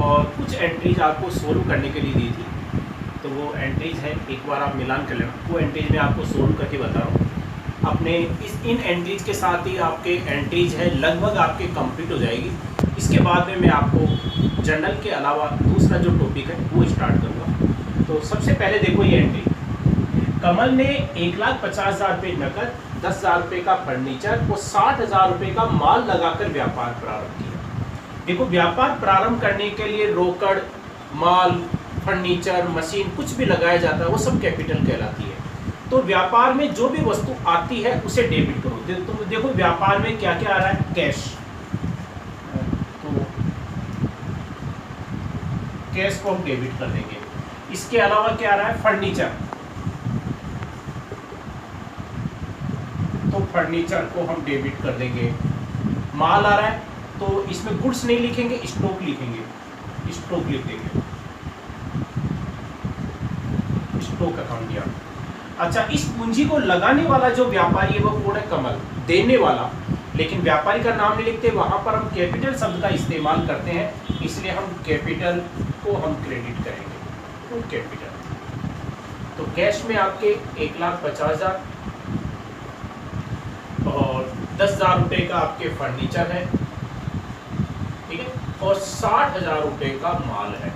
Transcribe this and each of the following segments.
और कुछ एंट्रीज आपको सोल्व करने के लिए दी थी, तो वो एंट्रीज है, एक बार आप मिलान कर लेना। वो एंट्रीज मैं आपको सोल्व करके बता रहा हूँ। अपने इन एंट्रीज के साथ ही आपके एंट्रीज है लगभग आपके कंप्लीट हो जाएगी। इसके बाद में मैं आपको जनरल के अलावा दूसरा जो टॉपिक है वो स्टार्ट करूँगा। तो सबसे पहले देखो ये एंट्री, कमल ने 1,50,000 रुपये नकद, 10,000 रुपये का फर्नीचर और 60,000 रुपये का माल लगाकर व्यापार प्रारंभ किया। देखो व्यापार प्रारंभ करने के लिए रोकड़, माल, फर्नीचर, मशीन कुछ भी लगाया जाता है वो सब कैपिटल कहलाती है। तो व्यापार में जो भी वस्तु आती है उसे डेबिट करो। तो देखो व्यापार में क्या क्या आ रहा है, कैश, तो कैश को हम डेबिट कर देंगे। इसके अलावा क्या आ रहा है, फर्नीचर, तो फर्नीचर को हम डेबिट कर देंगे। माल आ रहा है तो इसमें गुड्स नहीं लिखेंगे, स्टॉक लिखेंगे, स्टॉक लिख देंगे, स्टॉक अकाउंट दिया। अच्छा, इस पूंजी को लगाने वाला जो व्यापारी है वो कौन है, कमल। देने वाला, लेकिन व्यापारी का नाम नहीं लिखते, वहां पर हम कैपिटल शब्द का इस्तेमाल करते हैं, इसलिए हम कैपिटल को हम क्रेडिट करेंगे, तो कैपिटल। तो कैश में आपके 1,50,000 और 10,000 रुपये का आपके फर्नीचर है, ठीक है, और 60,000 रुपये का माल है,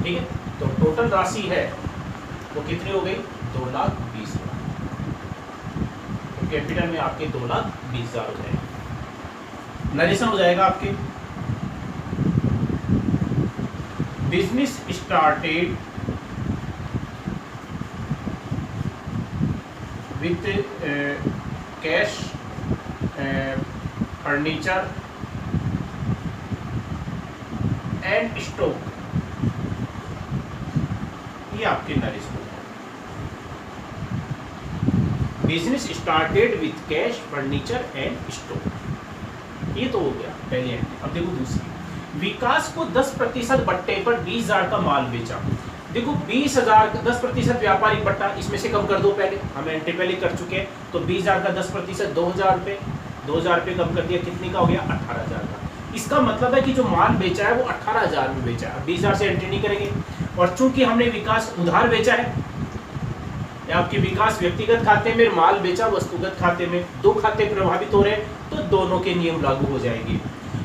ठीक है। तो टोटल राशि है वो कितनी हो गई, 2,20,000। तो कैपिटल में आपके 2,20,000 हो जाएगा। नरेशन हो जाएगा आपके, business started with cash, furniture and stock, ये आपके narration. Business started with cash, furniture and stock, ये तो हो गया पहली एंट्री। अब देखो दूसरी, विकास को 10% बट्टे पर 20,000 का माल बेचा। देखो 20,000 10% व्यापारिक बट्टा, इसमें से कम कर दो, पहले हम एंट्री पहले कर चुके हैं। तो 20,000 का 10% 2,000 रुपये, 2,000 रुपये कम कर दिया, कितने का हो गया, 18,000 का। इसका मतलब है कि जो माल बेचा है वो 18,000 में बेचा है, 20,000 से एंट्री नहीं करेंगे। और चूंकि हमने विकास उधार बेचा है, आपके विकास व्यक्तिगत खाते में, माल बेचा वस्तुगत खाते में, दो खाते प्रभावित हो रहे हैं, तो दोनों के नियम लागू हो जाएंगे।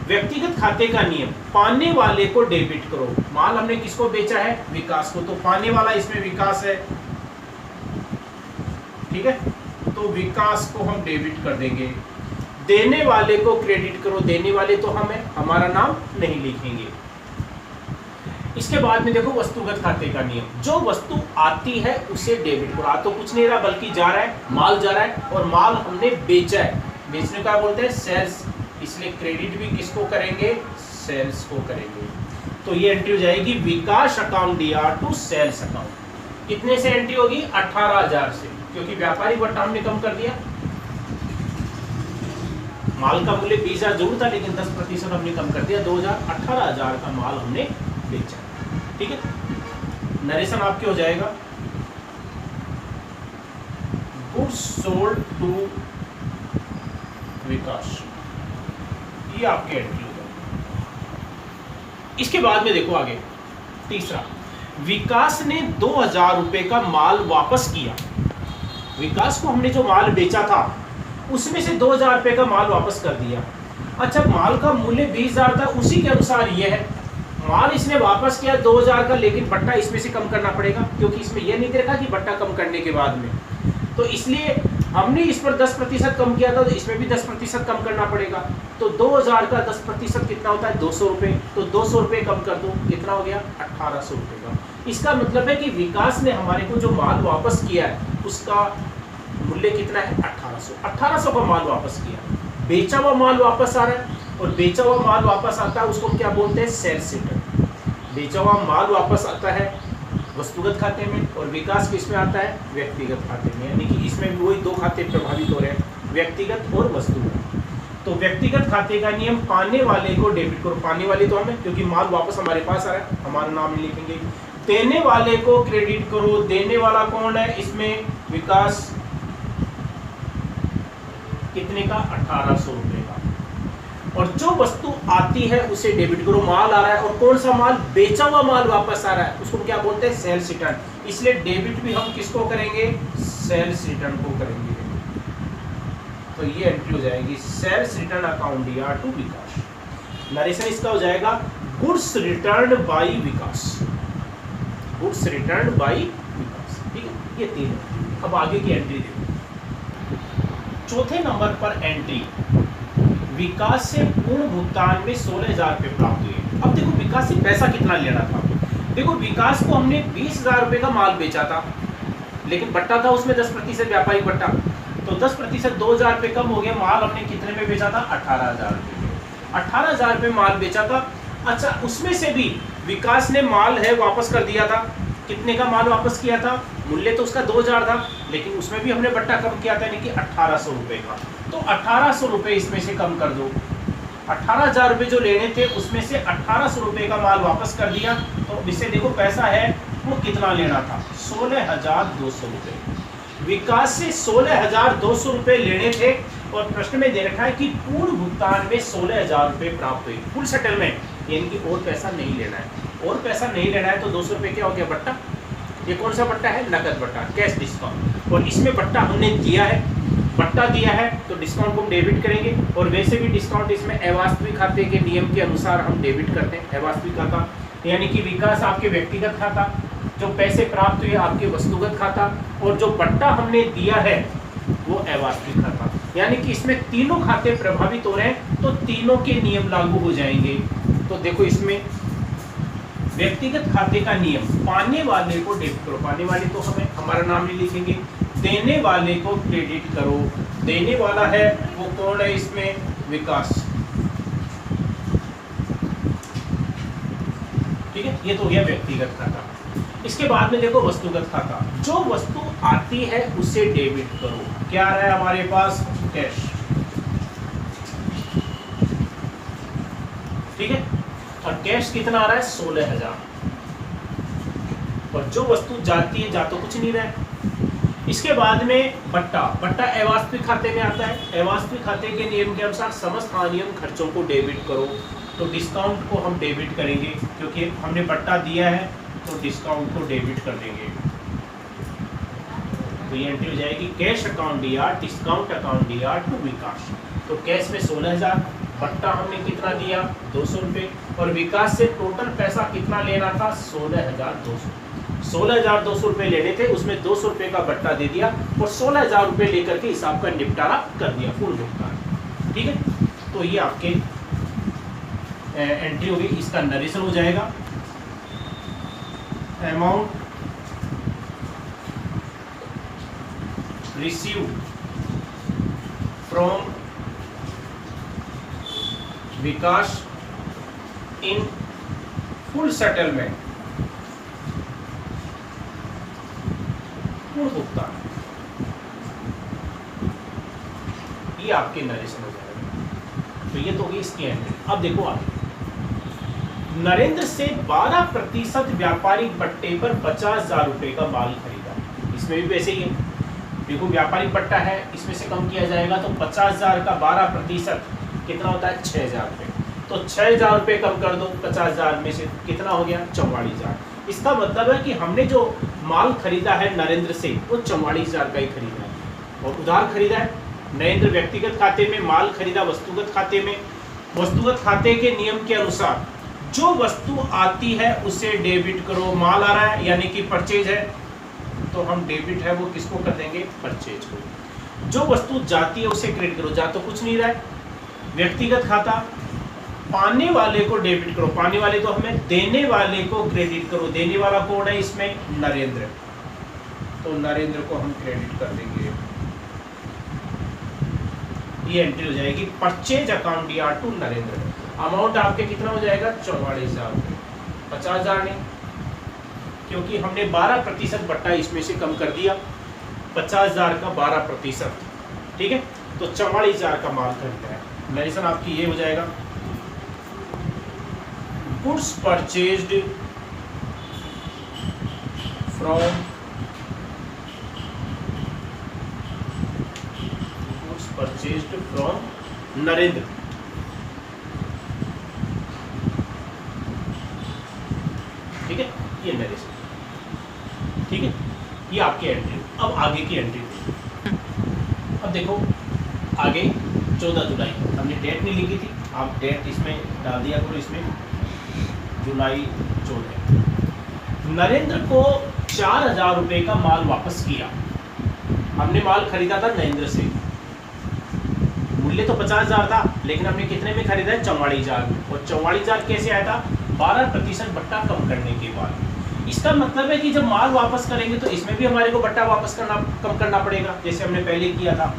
व्यक्तिगत खाते का नियम, पाने वाले को डेबिट करो। माल हमने किसको बेचा है, विकास को, तो पाने वाला इसमें विकास है, ठीक है, तो विकास को हम डेबिट कर देंगे। देने वाले को क्रेडिट करो, देने वाले तो हमें, हमारा नाम नहीं लिखेंगे। इसके बाद में देखो वस्तुगत खाते का नियम, जो वस्तु आती है उसे डेबिट करो। आ तो कुछ नहीं रहा बल्कि जा रहा है, माल जा रहा है, और माल हमने बेचा है, बेचने का बोलते हैं सेल्स, इसलिए क्रेडिट भी किसको करेंगे, सेल्स को करेंगे। तो ये एंट्री हो जाएगी Vikas account DR to sales account. कितने से एंट्री होगी, 18,000 से, क्योंकि व्यापारी बट्टा हमने कम कर दिया। माल का मूल्य 20,000 जरूर था, लेकिन 10% हमने कम कर दिया, 2,000, 18,000 का माल हमने बेचा, ठीक है। नरेशन आपके हो जाएगा, गुड्स सोल्ड टू विकास, ये आपके एंट्री होगा। इसके बाद में देखो आगे तीसरा, विकास ने 2,000 रुपये का माल वापस किया। विकास को हमने जो माल बेचा था उसमें से 2,000 रुपये का माल वापस कर दिया। अच्छा, माल का मूल्य 20,000 था, उसी के अनुसार ये है, माल इसने वापस किया 2,000 का, लेकिन बट्टा इसमें से कम करना पड़ेगा, क्योंकि इसमें यह नहीं देखा कि बट्टा कम करने के बाद में, तो इसलिए हमने इस पर 10% कम किया था, तो इसमें भी 10% कम करना पड़ेगा। तो 2,000 का 10% कितना होता है, 200 रुपये, तो 200 रुपये कम कर दो, कितना हो गया, 1,800 रुपये का। इसका मतलब है कि विकास ने हमारे को जो माल वापस किया है उसका मूल्य कितना है, 1,800 का माल वापस किया। बेचा हुआ माल वापस आ रहा है, और बेचा हुआ माल वापस आता है उसको क्या बोलते हैं, सेल्स सेटल। बेचा हुआ माल वापस आता है वस्तुगत खाते में, और विकास किस में आता है, व्यक्तिगत खाते में, यानी कि इसमें भी वही दो खाते प्रभावित हो रहे हैं, व्यक्तिगत और वस्तुगत। तो व्यक्तिगत खाते का नियम, पाने वाले को डेबिट करो, पाने वाले तो हमें, क्योंकि माल वापस हमारे पास आ रहा है, हमारा नाम नहीं लिखेंगे। देने वाले को क्रेडिट करो, देने वाला कौन है, इसमें विकास, कितने का, 1,800 रुपये का। और जो वस्तु आती है उसे डेबिट करो, माल आ रहा है और कौन सा माल, बेचा हुआ माल वापस आ रहा है, उसको क्या बोलते हैं, सेल्स रिटर्न। इसलिए डेबिट भी हम किसको करेंगे, सेल्स रिटर्न को करेंगे। तो ये एंट्री हो जाएगी sales return account DR to Vikas. Narration इसका हो जाएगा goods return by Vikas, goods return by Vikas. ठीक है, ये तीन है। अब आगे की एंट्री देखो। चौथे नंबर पर एंट्री, विकास से पूर्ण भुगतान में 16,000 रुपये प्राप्त हुए। अब देखो विकास से पैसा कितना लेना था। देखो विकास को हमने 20,000 रुपये का माल बेचा था, लेकिन बट्टा था उसमें 10% व्यापारिक बट्टा, तो 10% 2,000 रुपये कम हो गया। माल हमने कितने में बेचा था, 18,000 रुपये में, 18,000 रुपये माल बेचा था। अच्छा, उसमें से भी विकास ने माल है वापस कर दिया था। कितने का माल वापस किया था, मूल्य तो उसका 2,000 था, लेकिन उसमें भी हमने बट्टा कम किया था, यानी कि 1800 रुपये का। तो 1800 रुपये इसमें से कम कर दो। 18,000 रुपये जो लेने थे उसमें से 1800 रुपये का माल वापस कर दिया। तो इससे देखो पैसा है वो कितना लेना था, 16,200 रुपये। विकास से 16,200 रुपये लेने थे और प्रश्न में दे रखा है कि पूर्ण भुगतान में 16,000 रुपये प्राप्त हुए, फुल सेटलमेंट, यानी कि और पैसा नहीं लेना है। और पैसा नहीं लेना है तो 200 रुपये क्या हो गया, बट्टा। ये कौन सा बट्टा है, नकद बट्टा, कैश डिस्काउंट। और इसमें बट्टा हमने दिया है, बट्टा दिया है तो डिस्काउंट को हम डेबिट करेंगे। और वैसे भी डिस्काउंट इसमें अवास्तविक खाते के नियम के अनुसार हम डेबिट करते हैं। अवास्तविक खाता यानी कि विकास आपके व्यक्तिगत खाता, जो पैसे प्राप्त हुए आपके वस्तुगत खाता, और जो बट्टा हमने दिया है वो अवास्तविक खाता। यानी कि इसमें तीनों खाते प्रभावित हो रहे हैं, तो तीनों के नियम लागू हो जाएंगे। तो देखो इसमें व्यक्तिगत खाते का नियम, पाने वाले को डेबिट करो, पाने वाले तो हमें हमारा नाम नहीं लिखेंगे, देने वाले को क्रेडिट करो। देने वाला है वो कौन है इसमें, विकास। ठीक है, ये तो हो गया व्यक्तिगत खाता। इसके बाद में देखो वस्तुगत खाता, जो वस्तु आती है उसे डेबिट करो। क्या आ रहा है हमारे पास, कैश। ठीक है, और कैश कितना आ रहा है, 16,000। और जो वस्तु जाती है, जा तो कुछ नहीं रहा है। इसके बाद में बट्टा, बट्टा अवास्तविक खाते में आता है। अवास्तविक खाते के नियम के अनुसार समस्त अनियम खर्चों को डेबिट करो। तो डिस्काउंट को हम डेबिट करेंगे, क्योंकि हमने बट्टा दिया है तो डिस्काउंट को डेबिट कर देंगे। तो ये एंट्री हो जाएगी cash account DR, discount account DR to Vikas. तो कैश में 16,000, बट्टा हमने कितना दिया, 200 रुपये, और विकास से टोटल पैसा कितना लेना था, 16,200। 16,200 रुपये लेने थे, उसमें 200 रुपये का बट्टा दे दिया और 16,000 रुपये लेकर के हिसाब का निपटारा कर दिया, फुल भुगतान। ठीक है, तो ये आपके एंट्री होगी। इसका नरेशन हो जाएगा, amount received from Vikas in full settlement, पूर्ण भुगतान। ये आपके नरेशन हो जाएगा। तो ये तो होगी इसकी एंट्री। अब देखो आगे, नरेंद्र से 12% व्यापारिक बट्टे पर 50,000 रुपये का माल खरीदा। इसमें भी वैसे ही है, देखो व्यापारिक बट्टा है, इसमें से कम किया जाएगा तो 50,000 का 12% कितना होता है, 6,000 रुपये। तो 6,000 रुपये कम कर दो 50,000 में से, कितना हो गया, 44,000। इसका मतलब है कि हमने जो माल खरीदा है नरेंद्र से वो 44,000 का ही खरीदा है, और उधार खरीदा है। नरेंद्र व्यक्तिगत खाते में, माल खरीदा वस्तुगत खाते में। वस्तुगत खाते के नियम के अनुसार जो वस्तु आती है उसे डेबिट करो। माल आ रहा है यानी कि परचेज है, तो हम डेबिट है वो किसको कर देंगे, परचेज को। जो वस्तु जाती है उसे क्रेडिट करो, जा तो कुछ नहीं रहा है। व्यक्तिगत खाता, पाने वाले को डेबिट करो, पाने वाले तो हमें, देने वाले को क्रेडिट करो। देने वाला कौन है इसमें, नरेंद्र, तो नरेंद्र को हम क्रेडिट कर देंगे। ये एंट्री हो जाएगी purchase account DR to Narendra. Amount आपके कितना हो जाएगा, 44,000 रुपये, 50,000 नहीं, क्योंकि हमने 12% बट्टा इसमें से कम कर दिया, 50,000 का 12%। ठीक है, तो 44,000 का माल खरीदा है। नरेशन आपकी ये हो जाएगा, गुड्स परचेज्ड फ्रॉम नरेंद्र ठीक है, ये नरेशन, ठीक है, ये आपकी एंट्री। अब आगे की एंट्री, अब देखो आगे 14 जुलाई हमने डेट नहीं लिखी थी, आप डेट इसमें डाल दिया करो, इसमें जुलाई 14। नरेंद्र को 4,000 रुपये का माल वापस किया। हमने माल खरीदा था नरेंद्र से, मूल्य तो 50,000 था, लेकिन हमने कितने में खरीदा है? 44,000 में। और 44,000 कैसे आया था? 12% बट्टा कम करने के बाद। इसका मतलब है कि जब माल वापस करेंगे तो इसमें भी हमारे को बट्टा वापस कम करना पड़ेगा, जैसे हमने पहले किया था।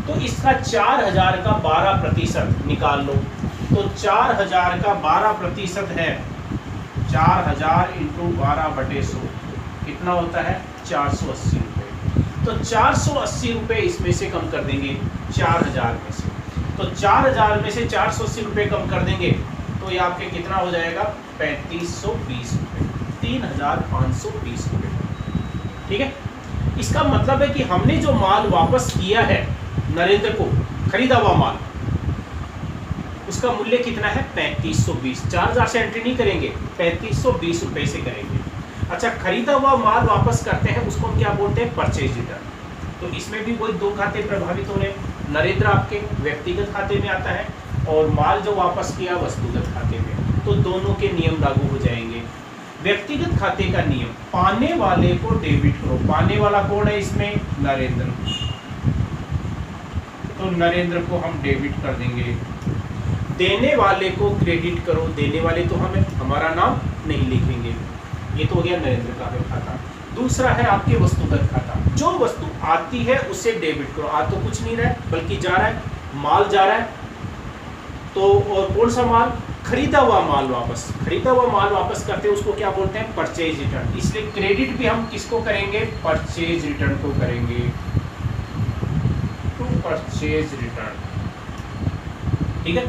तो इसका 4,000 का 12% निकाल लो, तो 4,000 का 12% है 4,000 इंटू 12/100, कितना होता है? 480 रुपये। तो 480 रुपये इसमें से कम कर देंगे 4,000 में से, तो 4,000 में से 480 रुपये कम कर देंगे तो ये आपके कितना हो जाएगा? 3,520 रुपये, 3,520 रुपये, ठीक है। इसका मतलब है कि हमने जो माल वापस किया है नरेंद्र को, खरीदा हुआ माल, उसका मूल्य कितना है? 3,520। 4,000 से एंट्री नहीं करेंगे, 3,520 रुपये से करेंगे। अच्छा, खरीदा हुआ माल वापस करते हैं उसको हम क्या बोलते हैं? Purchase return. तो इसमें भी वही दो खाते प्रभावित हो रहे हैं। नरेंद्र आपके व्यक्तिगत खाते में आता है और माल जो वापस किया वस्तुगत खाते में, तो दोनों के नियम लागू हो जाएंगे। व्यक्तिगत खाते का नियम, पाने वाले को डेबिट करो। पाने वाला कौन है इसमें? नरेंद्र। तो नरेंद्र को हम डेबिट कर देंगे। देने वाले को क्रेडिट करो। देने वाले तो हमें हमारा नाम नहीं लिखेंगे। ये तो हो गया नरेंद्र का खाता। दूसरा है आपके वस्तुगत खाता। जो वस्तु आती है उससे डेबिट करो। आ तो कुछ नहीं रहा है बल्कि जा रहा है, माल जा रहा है। तो और कौन सा माल? खरीदा हुआ माल वापस। खरीदा हुआ माल वापस करते हैं उसको क्या बोलते हैं? Purchase return. इसलिए क्रेडिट भी हम किसको करेंगे? परचेज रिटर्न को करेंगे। टू परचेज रिटर्न, ठीक है।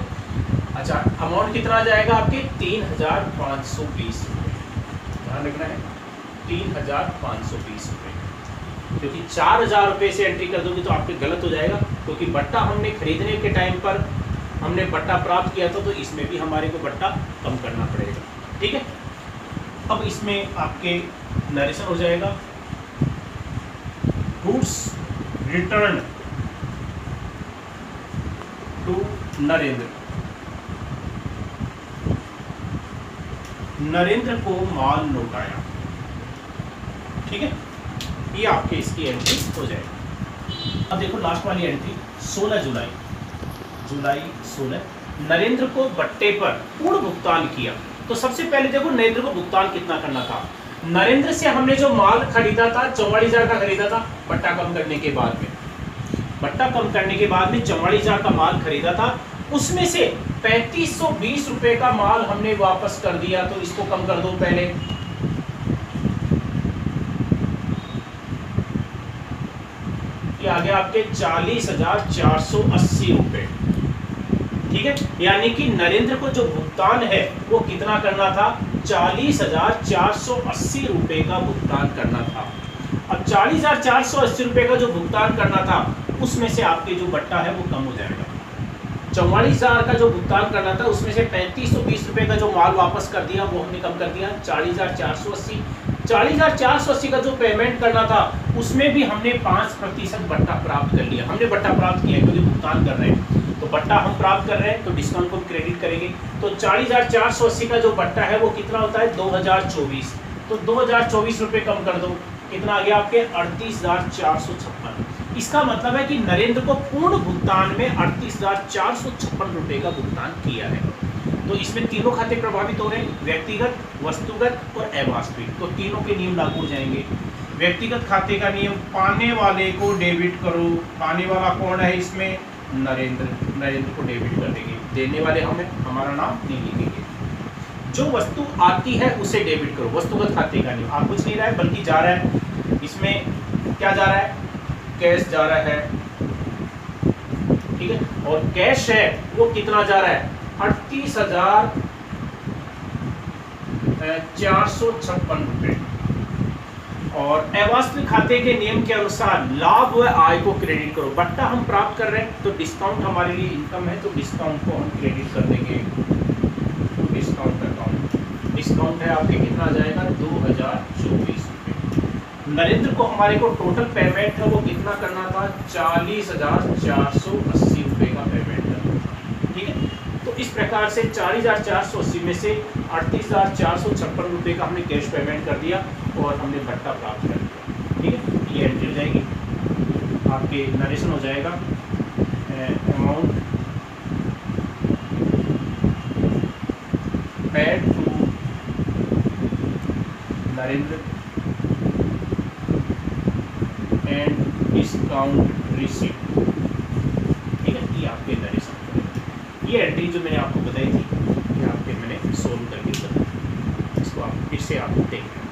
अच्छा, अमाउंट कितना आ जाएगा आपके? 3,520 रुपये। ध्यान रखना है 3,520 रुपये, क्योंकि 4,000 रुपये से एंट्री कर दोगे तो आपके गलत हो जाएगा, क्योंकि बट्टा हमने खरीदने के टाइम पर हमने बट्टा प्राप्त किया था, तो इसमें भी हमारे को बट्टा कम करना पड़ेगा, ठीक है। अब इसमें आपके नरेशन हो जाएगा goods return to Narendra. Narendra को माल लौटाया, ठीक है। ये आपके इसकी एंट्री हो जाएगी। अब देखो लास्ट वाली एंट्री 16 जुलाई। जुलाई 16, नरेंद्र को बट्टे पर पूर्ण भुगतान किया। तो सबसे पहले देखो नरेंद्र को भुगतान कितना करना था। नरेंद्र से हमने जो माल खरीदा था 44,000 का खरीदा था, बट्टा कम करने के बाद में, बट्टा कम करने के बाद में 44,000 का माल खरीदा था, उसमें से 3,520 रुपए का माल हमने वापस कर दिया। तो इसको कम कर दो पहले, ये आ गया आपके 40,480 रुपए, ठीक है। यानी कि नरेंद्र को जो भुगतान है वो कितना करना था? 40,480 रुपए का भुगतान करना था। अब 40,480 रुपए का जो भुगतान करना था उसमें से आपके जो बट्टा है वो कम हो जाएगा। 44,000 का जो भुगतान करना था उसमें से 3,520 रुपए का जो माल वापस कर दिया वो हमने कम कर दिया 40,480। 40,480 का जो पेमेंट करना था उसमें भी हमने 5% बट्टा प्राप्त कर लिया। हमने बट्टा प्राप्त किया क्योंकि भुगतान कर रहे हैं, तो बट्टा हम प्राप्त कर रहे हैं तो डिस्काउंट को क्रेडिट करेंगे। तो 40,480 का जो बट्टा है वो कितना होता है? 2,024। तो 2,024 रुपये कम कर दो, कितना आ गया आपके? 38,456। इसका मतलब है कि नरेंद्र को पूर्ण भुगतान में 38,456 रुपये का भुगतान किया है। तो इसमें तीनों खाते प्रभावित हो रहे हैं, व्यक्तिगत, वस्तुगत और अवास्तविक। तो तीनों के नियम लागू हो जाएंगे। व्यक्तिगत खाते का नियम, पाने वाले को डेबिट करो। पाने वाला कौन है इसमें? नरेंद्र। नरेंद्र को डेबिट कर देंगे। देने वाले हमें हमारा नाम नहीं लिखेंगे। जो वस्तु आती है उसे डेबिट करो। वस्तुगत खाते का नियम, आप कुछ नहीं रहा है बल्कि जा रहा है, इसमें क्या जा रहा है? कैश जा रहा है, ठीक है। और कैश है वो कितना जा रहा है? 38,456 रुपये। और अवास्तविक खाते के नियम के अनुसार लाभ व आय को क्रेडिट करो। बट्टा हम प्राप्त कर रहे हैं तो डिस्काउंट हमारे लिए इनकम है, तो डिस्काउंट को हम क्रेडिट कर देंगे। डिस्काउंट अकाउंट, डिस्काउंट डिस्काउंट है आपके कितना आ जाएगा 2024 रुपये। नरेंद्र को हमारे को टोटल पेमेंट है वो कितना करना था 40,480 रुपये का पेमेंट करना था, ठीक है। तो इस प्रकार से 40,480 में से 38,456 रुपये का हमने कैश पेमेंट कर दिया और हमने भट्टा प्राप्त कर दिया, ठीक है। ये एंट्री हो जाएगी, आपके नरेशन हो जाएगा amount paid to Narendra and discount receipt, ठीक है। ये आपके नरेशन, ये एंट्री जो मैंने आपको बताई थी ये आपके मैंने सोल्व करके बताई, इसको आप फिर से आप देखें।